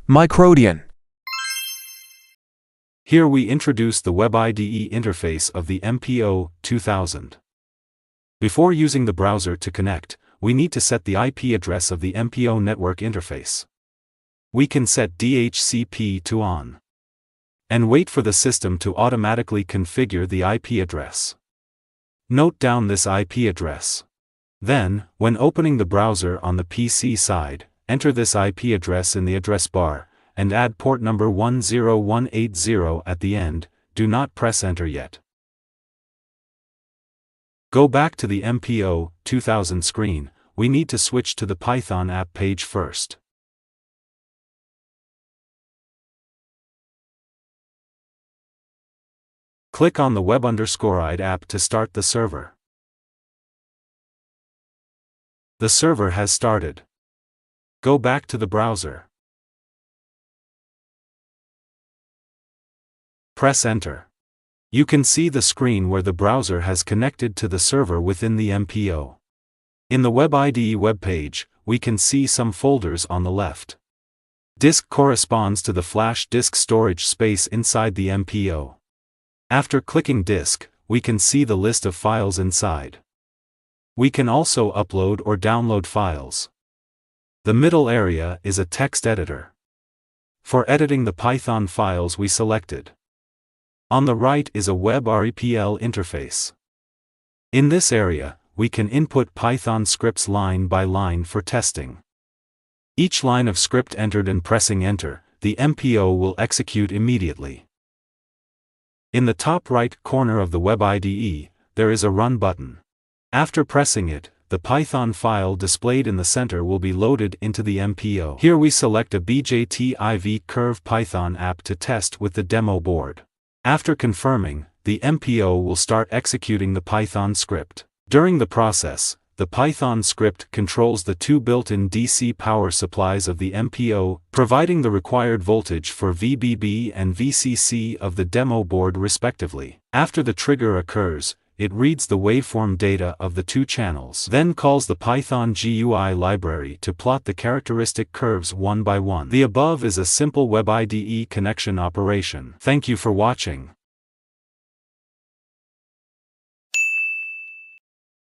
Microdian. Here we introduce the WebIDE interface of the MPO-2000. Before using the browser to connect, we need to set the IP address of the MPO network interface. We can set DHCP to on and wait for the system to automatically configure the IP address. Note down this IP address. Then, when opening the browser on the PC side, enter this IP address in the address bar, and add port number 10180 at the end. Do not press enter yet. Go back to the MPO-2000 screen. We need to switch to the Python app page first. Click on the web_IDE app to start the server. The server has started. Go back to the browser. Press enter. You can see the screen where the browser has connected to the server within the MPO. In the WebIDE webpage, we can see some folders on the left. Disk corresponds to the flash disk storage space inside the MPO. After clicking disk, we can see the list of files inside. We can also upload or download files. The middle area is a text editor. For editing the Python files we selected. On the right is a WebREPL interface. In this area, we can input Python scripts line by line for testing. Each line of script entered and pressing enter, the MPO will execute immediately. In the top right corner of the WebIDE, there is a Run button. After pressing it, the Python file displayed in the center will be loaded into the MPO. Here we select a BJTIV Curve Python app to test with the demo board. After confirming, the MPO will start executing the Python script. During the process, the Python script controls the two built-in DC power supplies of the MPO, providing the required voltage for VBB and VCC of the demo board respectively. After the trigger occurs, it reads the waveform data of the two channels, then calls the Python GUI library to plot the characteristic curves one by one. The above is a simple WebIDE connection operation. Thank you for watching.